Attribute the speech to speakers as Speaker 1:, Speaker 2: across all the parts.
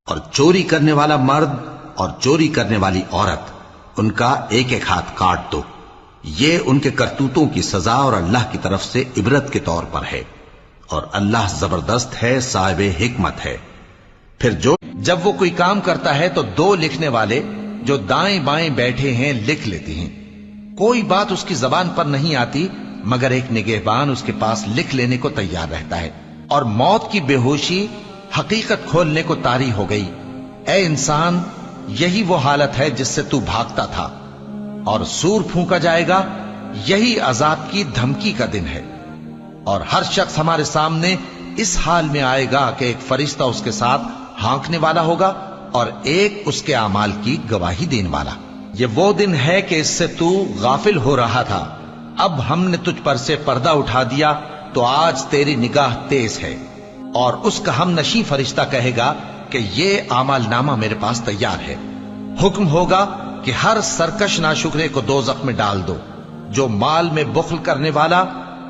Speaker 1: اور چوری کرنے والا مرد اور چوری کرنے والی عورت ان کا ایک ایک ہاتھ کاٹ دو، یہ ان کے کرتوتوں کی سزا اور اللہ کی طرف سے عبرت کے طور پر ہے، اور اللہ زبردست ہے، صاحب حکمت ہے۔ پھر جب وہ کوئی کام کرتا ہے تو دو لکھنے والے جو دائیں بائیں بیٹھے ہیں لکھ لیتے ہیں، کوئی بات اس کی زبان پر نہیں آتی مگر ایک نگہبان اس کے پاس لکھ لینے کو تیار رہتا ہے، اور موت کی بے ہوشی حقیقت کھولنے کو طاری ہو گئی۔ اے انسان، یہی وہ حالت ہے جس سے تو بھاگتا تھا، اور سور پھونکا جائے گا، یہی عذاب کی دھمکی کا دن ہے۔ اور ہر شخص ہمارے سامنے اس حال میں آئے گا کہ ایک فرشتہ اس کے ساتھ ہانکنے والا ہوگا اور ایک اس کے اعمال کی گواہی دینے والا۔ یہ وہ دن ہے کہ اس سے تو غافل ہو رہا تھا، اب ہم نے تجھ پر سے پردہ اٹھا دیا تو آج تیری نگاہ تیز ہے۔ اور اس کا ہم نشیں فرشتہ کہے گا کہ یہ اعمال نامہ میرے پاس تیار ہے۔ حکم ہوگا کہ ہر سرکش ناشکرے کو دوزخ میں ڈال دو، جو مال میں بخل کرنے والا،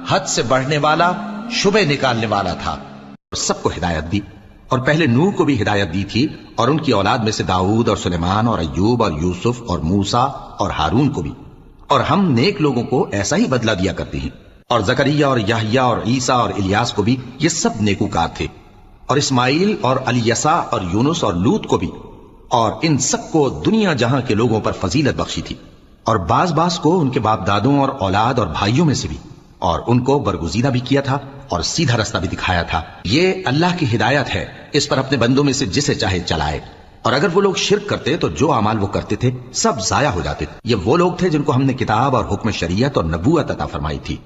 Speaker 1: حد سے بڑھنے والا، شبہ نکالنے والا تھا۔ سب کو ہدایت دی، اور پہلے نوح کو بھی ہدایت دی تھی، اور ان کی اولاد میں سے داؤد اور سلیمان اور ایوب اور یوسف اور موسیٰ اور ہارون کو بھی، اور ہم نیک لوگوں کو ایسا ہی بدلہ دیا کرتے ہیں۔ اور زکریا اور یحییٰ اور عیسیٰ اور الیاس کو بھی، یہ سب نیکوکار تھے، اور اسماعیل اور الیسع اور یونس اور لوط کو بھی، اور ان سب کو دنیا جہاں کے لوگوں پر فضیلت بخشی تھی، اور بعض کو ان کے باپ دادوں اور اولاد اور بھائیوں میں سے بھی، اور ان کو برگزیدہ بھی کیا تھا اور سیدھا رستہ بھی دکھایا تھا۔ یہ اللہ کی ہدایت ہے، اس پر اپنے بندوں میں سے جسے چاہے چلائے۔ اور اگر وہ لوگ شرک کرتے تو جو اعمال وہ کرتے تھے سب ضائع ہو جاتے تھے۔ یہ وہ لوگ تھے جن کو ہم نے کتاب اور حکم شریعت اور نبوت عطا فرمائی تھی۔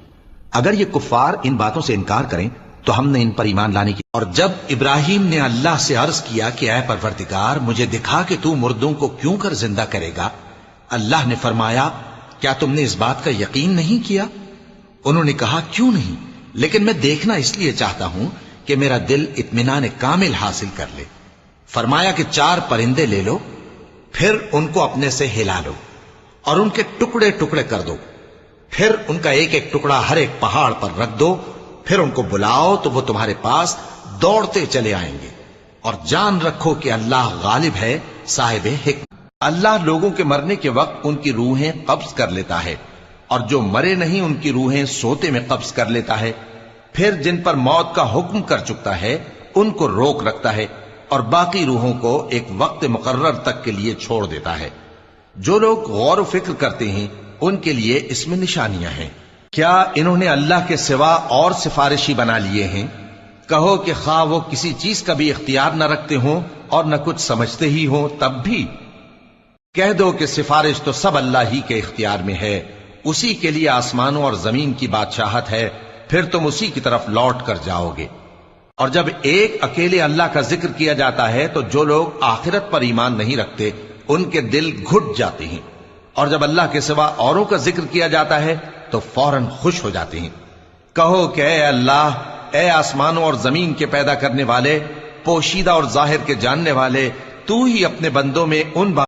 Speaker 1: اگر یہ کفار ان باتوں سے انکار کریں تو ہم نے ان پر ایمان لانے کی۔ اور جب ابراہیم نے اللہ سے عرض کیا کہ اے پروردگار، مجھے دکھا کہ تو مردوں کو کیوں کر زندہ کرے گا، اللہ نے فرمایا، کیا تم نے اس بات کا یقین نہیں کیا؟ انہوں نے کہا، کیوں نہیں، لیکن میں دیکھنا اس لیے چاہتا ہوں کہ میرا دل اطمینان کامل حاصل کر لے۔ فرمایا کہ 4 پرندے لے لو، پھر ان کو اپنے سے ہلا لو اور ان کے ٹکڑے ٹکڑے کر دو، پھر ان کا ایک ایک ٹکڑا ہر ایک پہاڑ پر رکھ دو، پھر ان کو بلاؤ تو وہ تمہارے پاس دوڑتے چلے آئیں گے، اور جان رکھو کہ اللہ غالب ہے، صاحب حکمت۔ اللہ لوگوں کے مرنے کے وقت ان کی روحیں قبض کر لیتا ہے، اور جو مرے نہیں ان کی روحیں سوتے میں قبض کر لیتا ہے، پھر جن پر موت کا حکم کر چکتا ہے ان کو روک رکھتا ہے، اور باقی روحوں کو ایک وقت مقرر تک کے لیے چھوڑ دیتا ہے۔ جو لوگ غور و فکر کرتے ہیں ان کے لیے اس میں نشانیاں ہیں۔ کیا انہوں نے اللہ کے سوا اور سفارشی بنا لیے ہیں؟ کہو کہ خواہ وہ کسی چیز کا بھی اختیار نہ رکھتے ہوں اور نہ کچھ سمجھتے ہی ہوں تب بھی کہہ دو کہ سفارش تو سب اللہ ہی کے اختیار میں ہے، اسی کے لیے آسمانوں اور زمین کی بادشاہت ہے، پھر تم اسی کی طرف لوٹ کر جاؤ گے۔ اور جب ایک اکیلے اللہ کا ذکر کیا جاتا ہے تو جو لوگ آخرت پر ایمان نہیں رکھتے ان کے دل گھٹ جاتے ہیں، اور جب اللہ کے سوا اوروں کا ذکر کیا جاتا ہے تو فوراً خوش ہو جاتے ہیں۔ کہو کہ اے اللہ، اے آسمانوں اور زمین کے پیدا کرنے والے، پوشیدہ اور ظاہر کے جاننے والے، تو ہی اپنے بندوں میں ان